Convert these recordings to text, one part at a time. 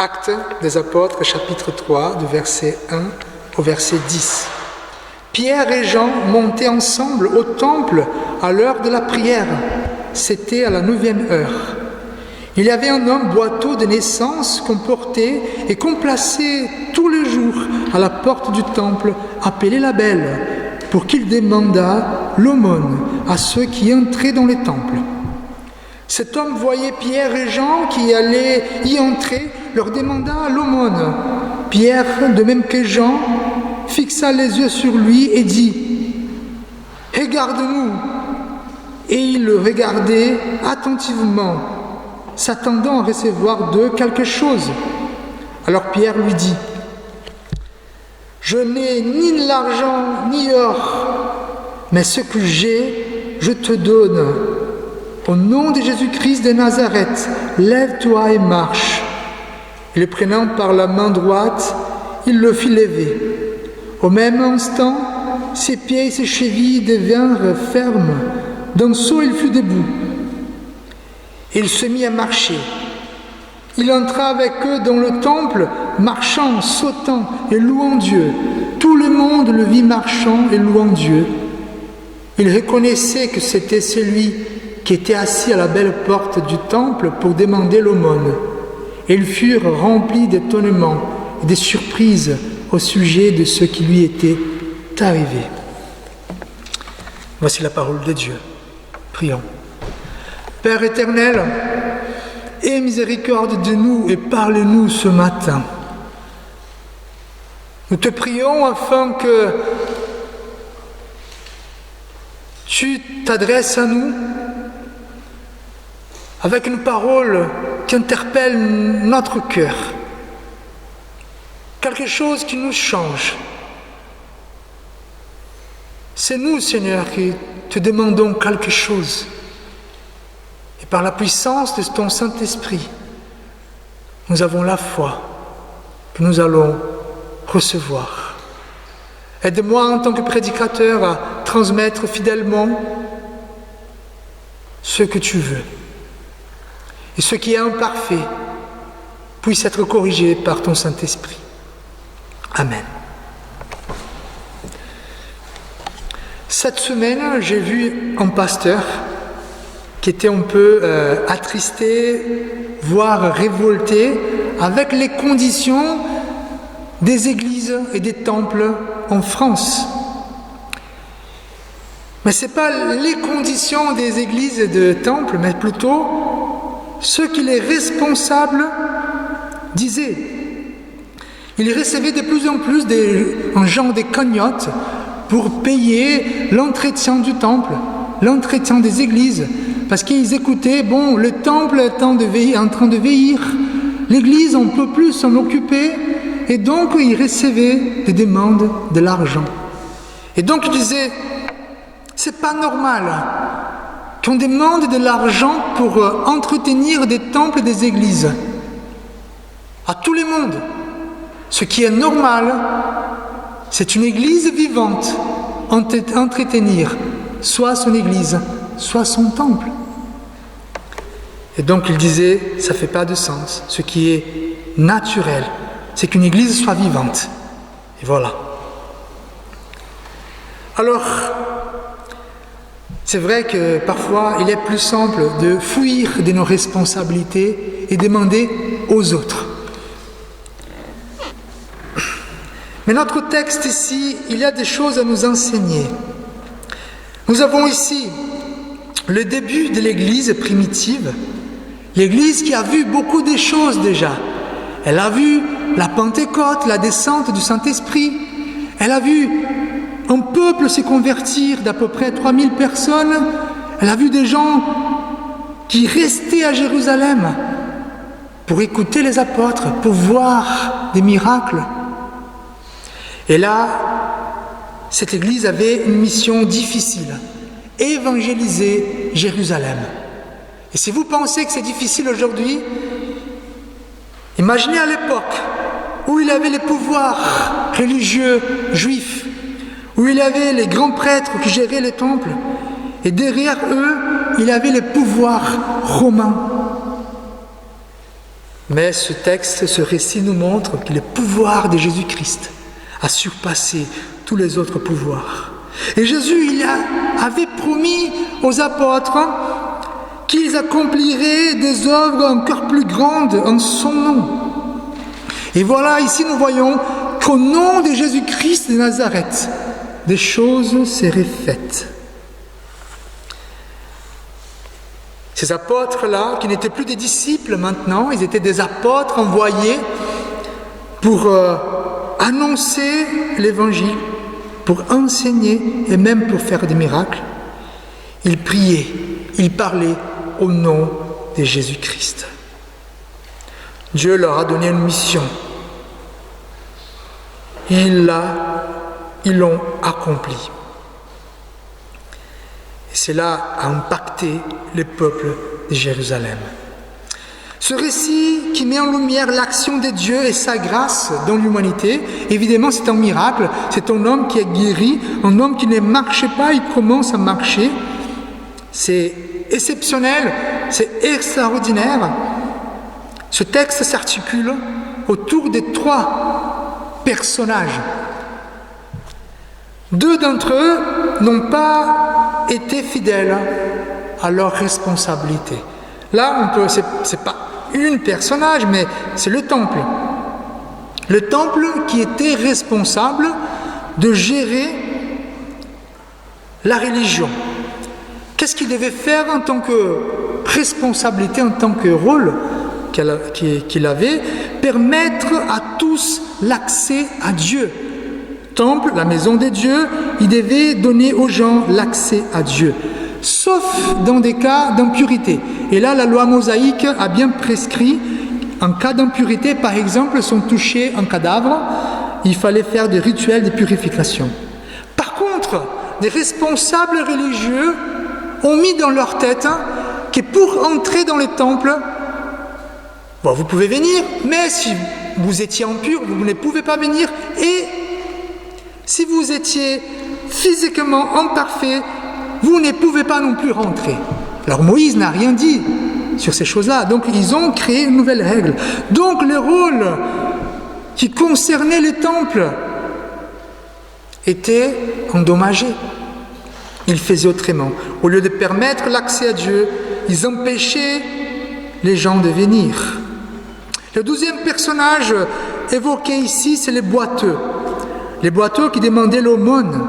Actes des Apôtres, chapitre 3, du verset 1 au verset 10. Pierre et Jean montaient ensemble au temple à l'heure de la prière. C'était à la 9e heure. Il y avait un homme boiteux de naissance qu'on portait et qu'on plaçait tous les jours à la porte du temple, appelé la Belle, pour qu'il demandât l'aumône à ceux qui entraient dans les temples. Cet homme voyait Pierre et Jean qui allaient y entrer, leur demanda l'aumône. Pierre, de même que Jean, fixa les yeux sur lui et dit « Regarde-nous !» Et il le regardait attentivement, s'attendant à recevoir d'eux quelque chose. Alors Pierre lui dit « Je n'ai ni l'argent ni or, mais ce que j'ai, je te donne. Au nom de Jésus-Christ de Nazareth, lève-toi et marche. » Et le prenant par la main droite, il le fit lever. Au même instant, ses pieds et ses chevilles devinrent fermes. D'un saut, il fut debout. Et il se mit à marcher. Il entra avec eux dans le temple, marchant, sautant et louant Dieu. Tout le monde le vit marchant et louant Dieu. Il reconnaissait que c'était celui qui était assis à la belle porte du temple pour demander l'aumône. Et ils furent remplis d'étonnement et de surprise au sujet de ce qui lui était arrivé. Voici la parole de Dieu. Prions. Père éternel, aie miséricorde de nous et parle-nous ce matin. Nous te prions afin que tu t'adresses à nous avec une parole qui interpelle notre cœur. Quelque chose qui nous change. C'est nous, Seigneur, qui te demandons quelque chose. Et par la puissance de ton Saint-Esprit, nous avons la foi que nous allons recevoir. Aide-moi en tant que prédicateur à transmettre fidèlement ce que tu veux. Et ce qui est imparfait puisse être corrigé par ton Saint-Esprit. Amen. Cette semaine, j'ai vu un pasteur qui était un peu attristé, voire révolté, avec les conditions des églises et des temples en France. Mais ce n'est pas les conditions des églises et des temples, mais plutôt ce que les responsables disaient. Ils recevaient de plus en plus un genre de cagnottes pour payer l'entretien du temple, l'entretien des églises, parce qu'ils écoutaient, bon, le temple est en train de vieillir, l'église, on ne peut plus s'en occuper, et donc ils recevaient des demandes de l'argent. Et donc ils disaient, c'est pas normal qu'on demande de l'argent pour entretenir des temples et des églises à tout le monde. Ce qui est normal, c'est une église vivante, entretenir soit son église, soit son temple. Et donc il disait, ça ne fait pas de sens. Ce qui est naturel, c'est qu'une église soit vivante. Et voilà. Alors, c'est vrai que parfois, il est plus simple de fuir de nos responsabilités et demander aux autres. Mais notre texte ici, il y a des choses à nous enseigner. Nous avons ici le début de l'Église primitive, l'Église qui a vu beaucoup de choses déjà. Elle a vu la Pentecôte, la descente du Saint-Esprit. Elle a vu un peuple se convertir d'à peu près 3000 personnes. Elle a vu des gens qui restaient à Jérusalem pour écouter les apôtres, pour voir des miracles. Et là, cette Église avait une mission difficile, évangéliser Jérusalem. Et si vous pensez que c'est difficile aujourd'hui, imaginez à l'époque où il y avait les pouvoirs religieux juifs, où il y avait les grands prêtres qui géraient les temples, et derrière eux, il y avait les pouvoirs romains. Mais ce texte, ce récit nous montre que le pouvoir de Jésus-Christ a surpassé tous les autres pouvoirs. Et Jésus, avait promis aux apôtres qu'ils accompliraient des œuvres encore plus grandes en son nom. Et voilà, ici nous voyons qu'au nom de Jésus-Christ de Nazareth, des choses seraient faites. Ces apôtres-là, qui n'étaient plus des disciples maintenant, ils étaient des apôtres envoyés pour annoncer l'Évangile, pour enseigner et même pour faire des miracles. Ils priaient, ils parlaient au nom de Jésus-Christ. Dieu leur a donné une mission. Ils l'ont accomplie. Et cela a impacté le peuple de Jérusalem. Ce récit qui met en lumière l'action de Dieu et sa grâce dans l'humanité, évidemment c'est un miracle, c'est un homme qui est guéri, un homme qui ne marchait pas, il commence à marcher. C'est exceptionnel, c'est extraordinaire. Ce texte s'articule autour de 3 personnages. 2 d'entre eux n'ont pas été fidèles à leur responsabilité. Là, c'est pas un personnage, mais c'est le temple. Le temple qui était responsable de gérer la religion. Qu'est-ce qu'il devait faire en tant que responsabilité, en tant que rôle qu'il avait? Permettre à tous l'accès à Dieu. Temple, la maison de Dieu, il devait donner aux gens l'accès à Dieu, sauf dans des cas d'impurité. Et là, la loi mosaïque a bien prescrit, en cas d'impurité, par exemple, sont touchés un cadavre, il fallait faire des rituels de purification. Par contre, des responsables religieux ont mis dans leur tête que pour entrer dans le temple, bon, vous pouvez venir, mais si vous étiez impur, vous ne pouvez pas venir, et si vous étiez physiquement imparfait, vous ne pouvez pas non plus rentrer. Alors Moïse n'a rien dit sur ces choses-là, donc ils ont créé une nouvelle règle. Donc le rôle qui concernait les temples était endommagé. Ils faisaient autrement. Au lieu de permettre l'accès à Dieu, ils empêchaient les gens de venir. Le 12e personnage évoqué ici, c'est les boiteux. Les boiteux qui demandaient l'aumône.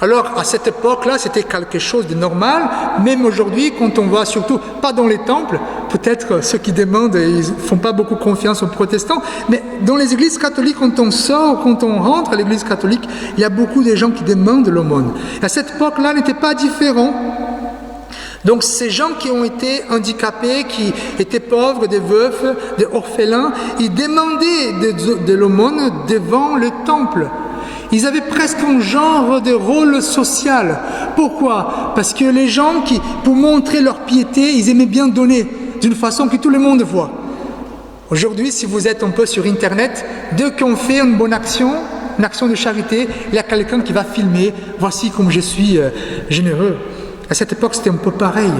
Alors, à cette époque-là, c'était quelque chose de normal. Même aujourd'hui, quand on va, surtout pas dans les temples, peut-être ceux qui demandent, ils ne font pas beaucoup confiance aux protestants, mais dans les églises catholiques, quand on sort, quand on rentre à l'église catholique, il y a beaucoup de gens qui demandent l'aumône. À cette époque-là, n'était pas différent. Donc, ces gens qui ont été handicapés, qui étaient pauvres, des veufs, des orphelins, ils demandaient de l'aumône devant le temple. Ils avaient presque un genre de rôle social. Pourquoi? Parce que les gens qui, pour montrer leur piété, ils aimaient bien donner d'une façon que tout le monde voit. Aujourd'hui, si vous êtes un peu sur Internet, dès qu'on fait une bonne action, une action de charité, il y a quelqu'un qui va filmer. Voici comme je suis généreux. À cette époque, c'était un peu pareil.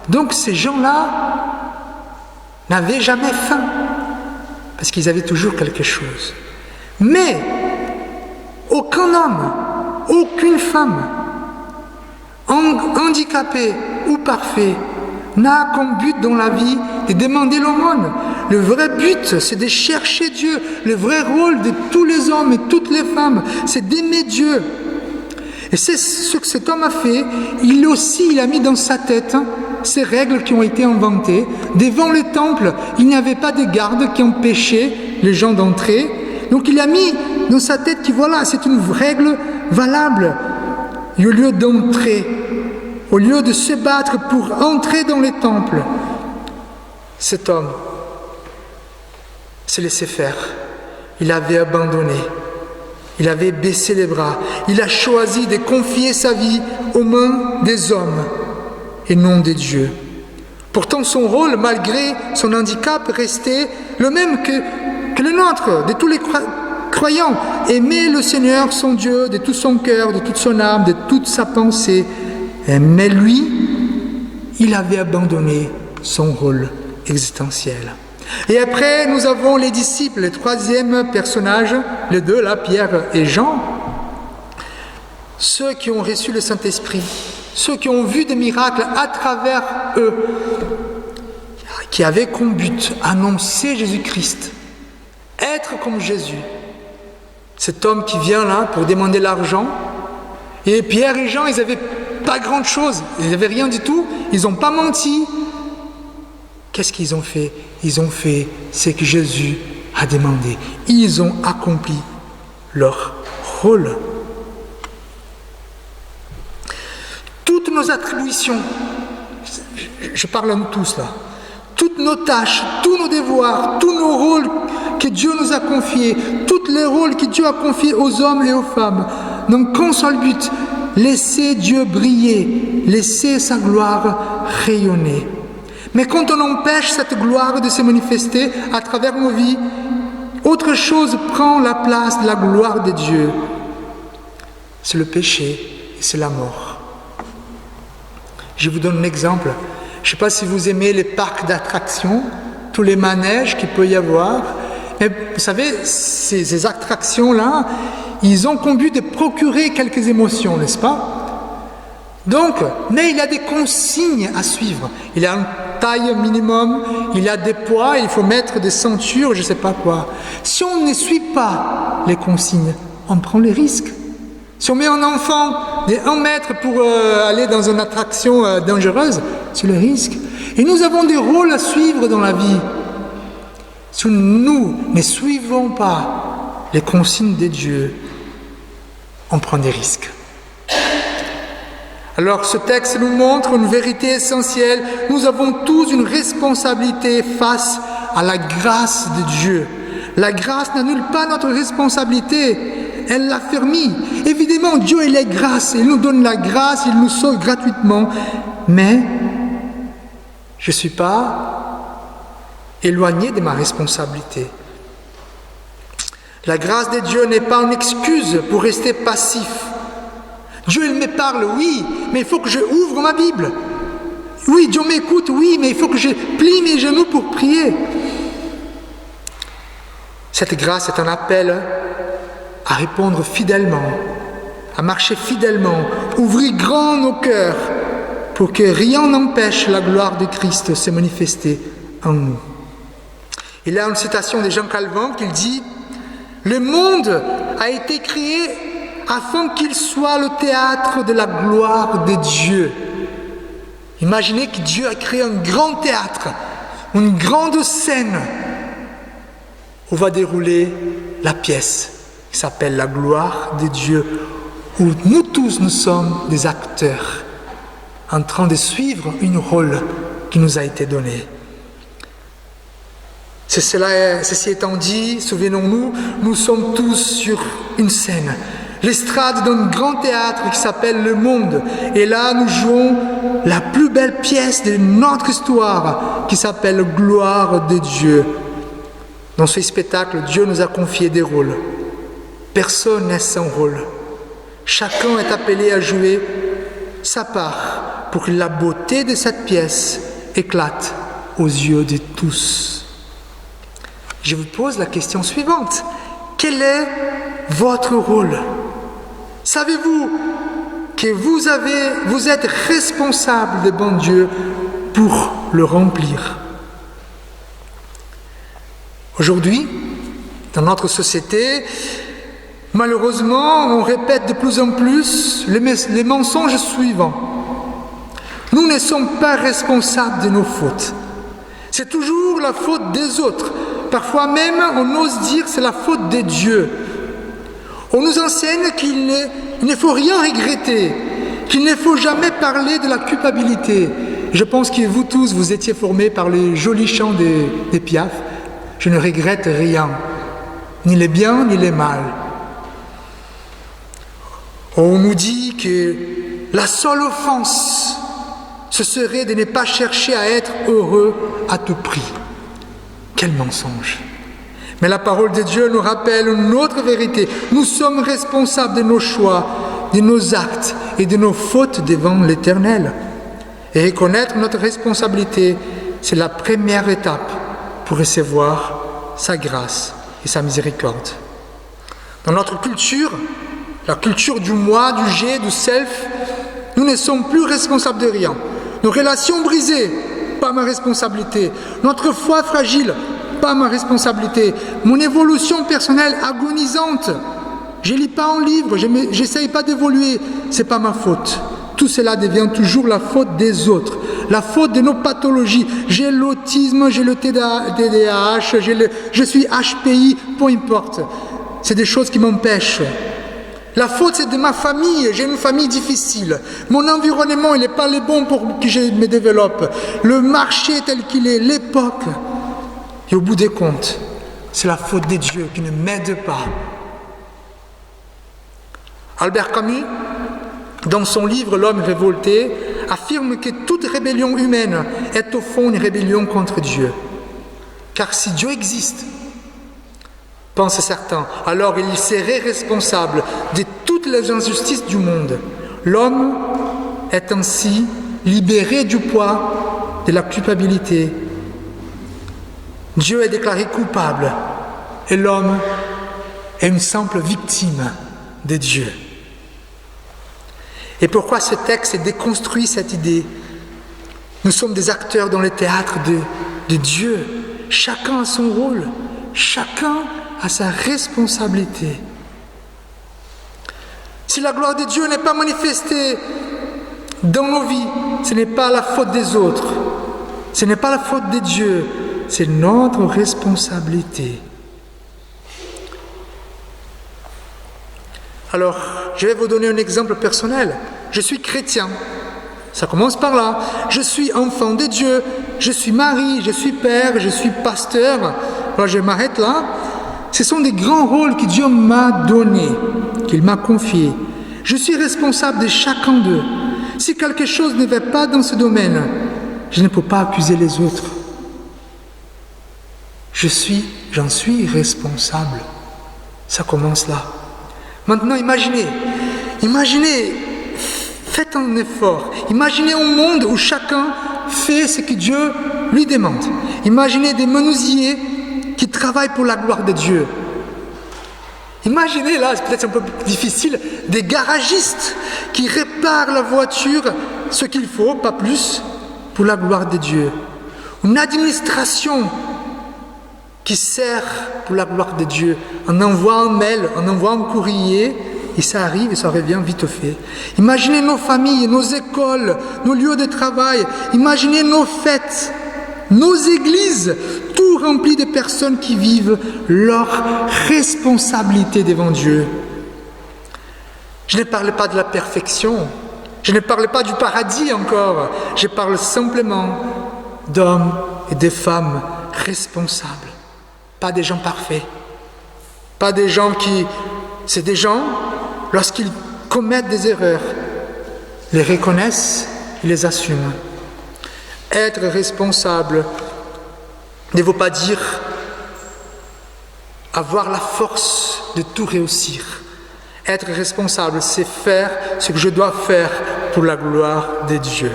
Donc ces gens-là n'avaient jamais faim, parce qu'ils avaient toujours quelque chose. Mais aucun homme, aucune femme, handicapé ou parfait, n'a comme but dans la vie de demander l'aumône. Le vrai but, c'est de chercher Dieu. Le vrai rôle de tous les hommes et toutes les femmes, c'est d'aimer Dieu. Et c'est ce que cet homme a fait. Il aussi, il a mis dans sa tête ces règles qui ont été inventées. Devant le temple, il n'y avait pas de gardes qui empêchaient les gens d'entrer. Donc il a mis dans sa tête que voilà, c'est une règle valable. Et au lieu d'entrer, au lieu de se battre pour entrer dans les temples, cet homme s'est laissé faire. Il avait abandonné. Il avait baissé les bras. Il a choisi de confier sa vie aux mains des hommes et non des dieux. Pourtant, son rôle, malgré son handicap, restait le même que le nôtre, de tous les croyants. Aimer le Seigneur, son Dieu, de tout son cœur, de toute son âme, de toute sa pensée. Mais lui, il avait abandonné son rôle existentiel. Et après, nous avons les disciples, le troisième personnage, les deux là, Pierre et Jean, ceux qui ont reçu le Saint-Esprit, ceux qui ont vu des miracles à travers eux, qui avaient comme but annoncer Jésus-Christ, être comme Jésus. Cet homme qui vient là pour demander l'argent, et Pierre et Jean, ils n'avaient pas grand-chose, ils n'avaient rien du tout, ils n'ont pas menti. Qu'est-ce qu'ils ont fait? Ils ont fait ce que Jésus a demandé. Ils ont accompli leur rôle. Toutes nos attributions, je parle à nous tous là, toutes nos tâches, tous nos devoirs, tous nos rôles que Dieu nous a confiés, tous les rôles que Dieu a confiés aux hommes et aux femmes, n'ont qu'un seul but, laisser Dieu briller, laisser sa gloire rayonner. Mais quand on empêche cette gloire de se manifester à travers nos vies, autre chose prend la place de la gloire de Dieu. C'est le péché et c'est la mort. Je vous donne un exemple. Je ne sais pas si vous aimez les parcs d'attractions, tous les manèges qu'il peut y avoir. Mais vous savez, ces attractions-là, ils ont comme but de procurer quelques émotions, n'est-ce pas? Donc, mais il y a des consignes à suivre. Il y a une taille minimum, il y a des poids, il faut mettre des ceintures, je ne sais pas quoi. Si on ne suit pas les consignes, on prend les risques. Si on met un enfant de 1 mètre pour aller dans une attraction dangereuse, c'est le risque. Et nous avons des rôles à suivre dans la vie. Si nous ne suivons pas les consignes de Dieu, on prend des risques. Alors ce texte nous montre une vérité essentielle. Nous avons tous une responsabilité face à la grâce de Dieu. La grâce n'annule pas notre responsabilité, elle l'affermit. Évidemment, Dieu il est grâce, il nous donne la grâce, il nous sauve gratuitement. Mais je ne suis pas éloigné de ma responsabilité. La grâce de Dieu n'est pas une excuse pour rester passif. Dieu, il me parle, oui, mais il faut que je ouvre ma Bible. Oui, Dieu m'écoute, oui, mais il faut que je plie mes genoux pour prier. Cette grâce est un appel à répondre fidèlement, à marcher fidèlement, ouvrir grand nos cœurs pour que rien n'empêche la gloire de Christ de se manifester en nous. Il y a une citation de Jean Calvin qui dit « Le monde a été créé afin qu'il soit le théâtre de la gloire de Dieu. » Imaginez que Dieu a créé un grand théâtre, une grande scène où va dérouler la pièce qui s'appelle la gloire de Dieu, où nous tous nous sommes des acteurs en train de suivre un rôle qui nous a été donné. Ceci étant dit, souvenons-nous, nous sommes tous sur une scène, l'estrade d'un grand théâtre qui s'appelle le monde. Et là, nous jouons la plus belle pièce de notre histoire qui s'appelle Gloire de Dieu. Dans ce spectacle, Dieu nous a confié des rôles. Personne n'est sans rôle. Chacun est appelé à jouer sa part pour que la beauté de cette pièce éclate aux yeux de tous. Je vous pose la question suivante. Quel est votre rôle? Savez-vous que vous êtes responsable de bon Dieu pour le remplir? Aujourd'hui, dans notre société, malheureusement, on répète de plus en plus les mensonges suivants. Nous ne sommes pas responsables de nos fautes. C'est toujours la faute des autres. Parfois même, on ose dire que c'est la faute de Dieu. On nous enseigne qu'il ne faut rien regretter, qu'il ne faut jamais parler de la culpabilité. Je pense que vous tous, vous étiez formés par les jolis chants des Piaf. Je ne regrette rien, ni les biens, ni les mal. On nous dit que la seule offense, ce serait de ne pas chercher à être heureux à tout prix. Quel mensonge! Mais la parole de Dieu nous rappelle une autre vérité. Nous sommes responsables de nos choix, de nos actes et de nos fautes devant l'Éternel. Et reconnaître notre responsabilité, c'est la première étape pour recevoir sa grâce et sa miséricorde. Dans notre culture, la culture du moi, du j'ai, du self, nous ne sommes plus responsables de rien. Nos relations brisées, pas ma responsabilité. Notre foi fragile, pas ma responsabilité. Mon évolution personnelle agonisante, je ne lis pas un livre, je n'essaye pas d'évoluer, ce n'est pas ma faute. Tout cela devient toujours la faute des autres, la faute de nos pathologies. J'ai l'autisme, j'ai le TDAH, je suis HPI, peu importe. C'est des choses qui m'empêchent. La faute, c'est de ma famille. J'ai une famille difficile. Mon environnement, il n'est pas le bon pour que je me développe. Le marché tel qu'il est, l'époque. Et au bout des comptes, c'est la faute des dieux qui ne m'aident pas. Albert Camus, dans son livre L'homme révolté, affirme que toute rébellion humaine est au fond une rébellion contre Dieu. Car si Dieu existe, pensent certains, alors il serait responsable de toutes les injustices du monde. L'homme est ainsi libéré du poids de la culpabilité. Dieu est déclaré coupable et l'homme est une simple victime de Dieu. Et pourquoi ce texte déconstruit cette idée? Nous sommes des acteurs dans le théâtre de Dieu. Chacun a son rôle, chacun a sa responsabilité. Si la gloire de Dieu n'est pas manifestée dans nos vies, ce n'est pas la faute des autres, ce n'est pas la faute de Dieu, c'est notre responsabilité. Alors, je vais vous donner un exemple personnel. Je suis chrétien. Ça commence par là. Je suis enfant de Dieu. Je suis mari, je suis père, je suis pasteur. Alors, je m'arrête là. Ce sont des grands rôles que Dieu m'a donnés, qu'il m'a confiés. Je suis responsable de chacun d'eux. Si quelque chose ne va pas dans ce domaine, je ne peux pas accuser les autres. J'en suis responsable. Ça commence là. Maintenant, imaginez, faites un effort. Imaginez un monde où chacun fait ce que Dieu lui demande. Imaginez des menuisiers qui travaillent pour la gloire de Dieu. Imaginez, là, c'est peut-être un peu difficile, des garagistes qui réparent la voiture, ce qu'il faut, pas plus, pour la gloire de Dieu. Une administration qui sert pour la gloire de Dieu. On envoie un mail, on envoie un courrier, et ça arrive et ça revient vite fait. Imaginez nos familles, nos écoles, nos lieux de travail. Imaginez nos fêtes, nos églises, tout rempli de personnes qui vivent leur responsabilité devant Dieu. Je ne parle pas de la perfection, je ne parle pas du paradis encore, je parle simplement d'hommes et de femmes responsables. Pas des gens parfaits, pas des gens qui... C'est des gens, lorsqu'ils commettent des erreurs, les reconnaissent et les assument. Être responsable ne veut pas dire avoir la force de tout réussir. Être responsable, c'est faire ce que je dois faire pour la gloire de Dieu.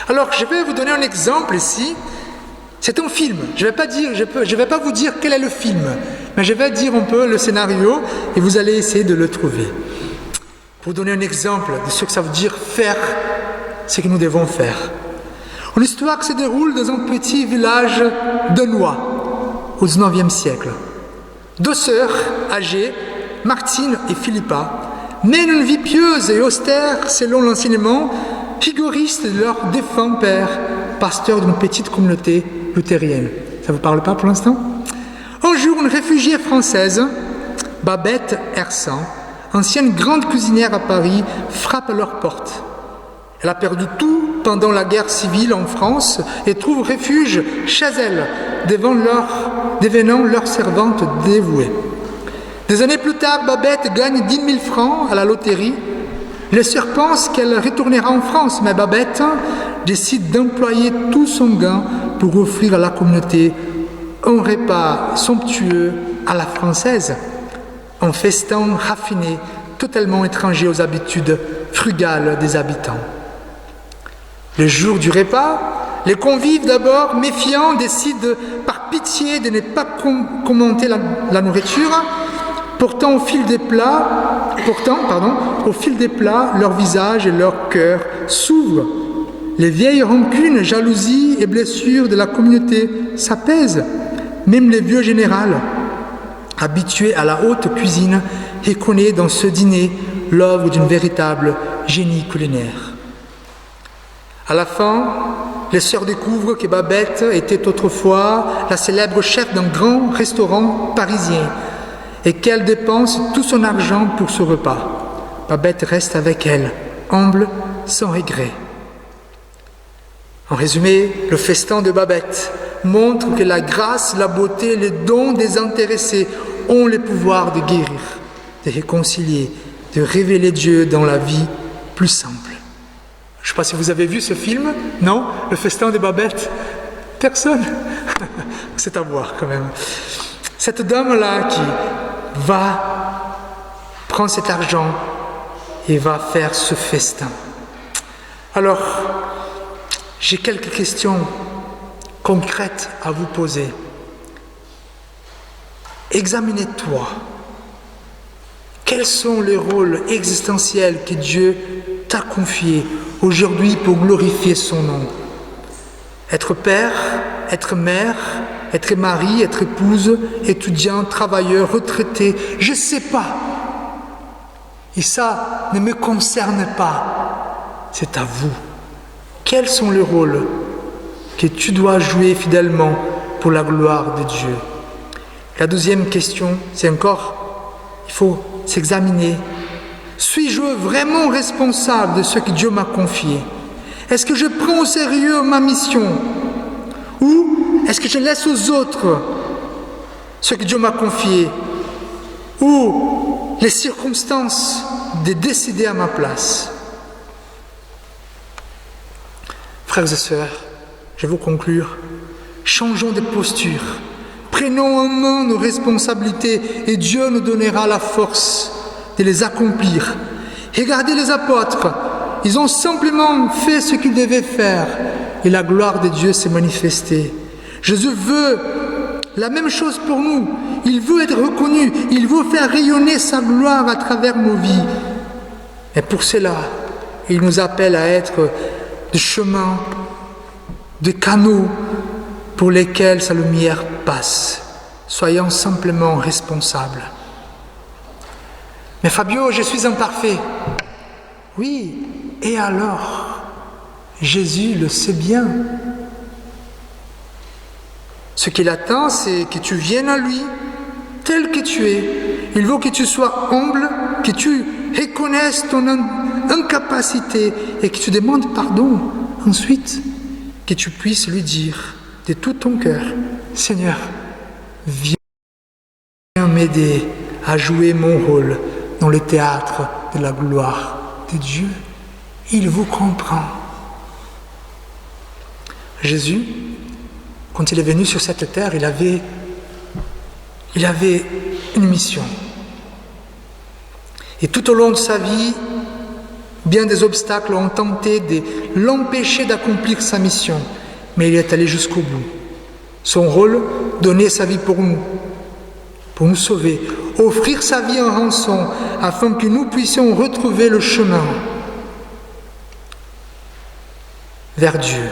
Alors, je vais vous donner un exemple ici. C'est un film. Je ne vais pas vous dire quel est le film, mais je vais dire un peu le scénario et vous allez essayer de le trouver. Pour vous donner un exemple de ce que ça veut dire faire ce que nous devons faire. Une histoire qui se déroule dans un petit village danois au XIXe siècle. Deux sœurs âgées, Martine et Philippa, mènent une vie pieuse et austère selon l'enseignement rigoriste de leur défunt père, pasteur d'une petite communauté luthérienne. Ça ne vous parle pas pour l'instant? Un jour, une réfugiée française, Babette Hersan, ancienne grande cuisinière à Paris, frappe à leur porte. Elle a perdu tout pendant la guerre civile en France et trouve refuge chez elle, devenant leur servante dévouée. Des années plus tard, Babette gagne 10 000 francs à la loterie. Les sœurs pensent qu'elle retournera en France, mais Babette décide d'employer tout son gain pour offrir à la communauté un repas somptueux à la française, un festin raffiné, totalement étranger aux habitudes frugales des habitants. Le jour du repas, Les convives d'abord, méfiants, décident par pitié de ne pas commenter la nourriture. Pourtant, au fil des plats, leurs visages et leurs cœurs s'ouvrent. Les vieilles rancunes, jalousies et blessures de la communauté s'apaisent. Même les vieux généraux, habitués à la haute cuisine, reconnaissent dans ce dîner l'œuvre d'une véritable génie culinaire. À la fin, les sœurs découvrent que Babette était autrefois la célèbre chef d'un grand restaurant parisien et qu'elle dépense tout son argent pour ce repas. Babette reste avec elle, humble, sans regret. En résumé, le festin de Babette montre que la grâce, la beauté, les dons désintéressés ont le pouvoir de guérir, de réconcilier, de révéler Dieu dans la vie plus simple. Je ne sais pas si vous avez vu ce film, non? Le festin de Babette? Personne? C'est à voir quand même. Cette dame-là qui va prendre cet argent et va faire ce festin. Alors, j'ai quelques questions concrètes à vous poser. Examinez-toi. Quels sont les rôles existentiels que Dieu t'a confiés aujourd'hui pour glorifier son nom? Être père, être mère, être mari, être épouse, étudiant, travailleur, retraité, je ne sais pas. Et ça ne me concerne pas. C'est à vous. Quels sont les rôles que tu dois jouer fidèlement pour la gloire de Dieu? La deuxième question, c'est encore, il faut s'examiner. Suis-je vraiment responsable de ce que Dieu m'a confié? Est-ce que je prends au sérieux ma mission? Ou est-ce que je laisse aux autres ce que Dieu m'a confié? Ou les circonstances de décider à ma place? Frères et sœurs, je vais vous conclure. Changeons de posture. Prenons en main nos responsabilités et Dieu nous donnera la force de les accomplir. Regardez les apôtres. Ils ont simplement fait ce qu'ils devaient faire et la gloire de Dieu s'est manifestée. Jésus veut la même chose pour nous. Il veut être reconnu. Il veut faire rayonner sa gloire à travers nos vies. Et pour cela, il nous appelle à être des chemins, des canaux pour lesquels sa lumière passe. Soyons simplement responsables. Mais Fabio, je suis imparfait. Oui, et alors? Jésus le sait bien. Ce qu'il attend, c'est que tu viennes à lui tel que tu es. Il veut que tu sois humble, que tu reconnaisses ton incapacité et que tu demandes pardon. Ensuite, que tu puisses lui dire de tout ton cœur, Seigneur, viens m'aider à jouer mon rôle dans le théâtre de la gloire de Dieu. Il vous comprend. Jésus, quand il est venu sur cette terre, il avait une mission. Et tout au long de sa vie, bien des obstacles ont tenté de l'empêcher d'accomplir sa mission, mais il est allé jusqu'au bout. Son rôle, donner sa vie pour nous sauver, offrir sa vie en rançon, afin que nous puissions retrouver le chemin vers Dieu.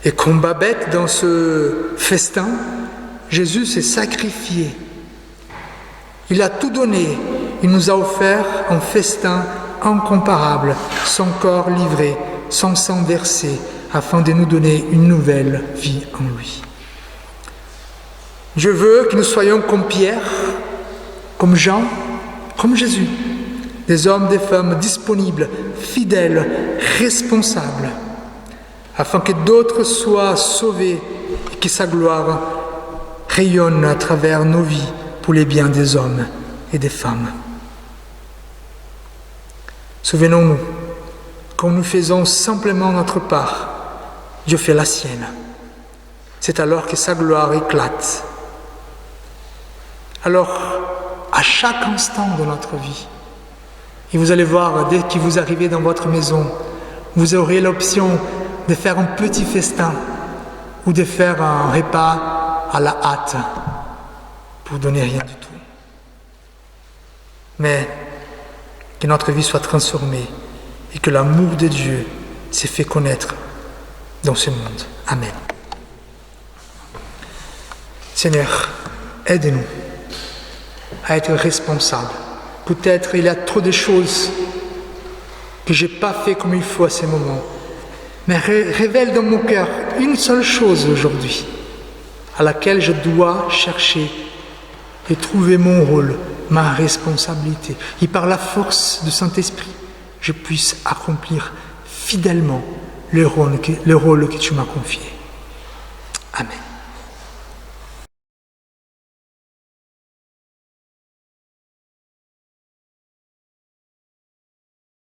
Et comme Babette dans ce festin, Jésus s'est sacrifié. Il a tout donné. Il nous a offert un festin incomparable, son corps livré, son sang versé, afin de nous donner une nouvelle vie en lui. Je veux que nous soyons comme Pierre, comme Jean, comme Jésus, des hommes, des femmes disponibles, fidèles, responsables, afin que d'autres soient sauvés et que sa gloire rayonne à travers nos vies pour les biens des hommes et des femmes. Souvenons-nous, quand nous faisons simplement notre part, Dieu fait la sienne. C'est alors que sa gloire éclate. Alors, à chaque instant de notre vie, et vous allez voir, dès que vous arrivez dans votre maison, vous aurez l'option de faire un petit festin ou de faire un repas à la hâte pour donner rien du tout. Mais que notre vie soit transformée et que l'amour de Dieu s'est fait connaître dans ce monde. Amen. Seigneur, aide-nous à être responsables. Peut-être il y a trop de choses que je n'ai pas fait comme il faut à ces moments. Mais révèle dans mon cœur une seule chose aujourd'hui à laquelle je dois chercher et trouver mon rôle, ma responsabilité. Et par la force du Saint-Esprit, je puisse accomplir fidèlement le rôle que tu m'as confié. Amen.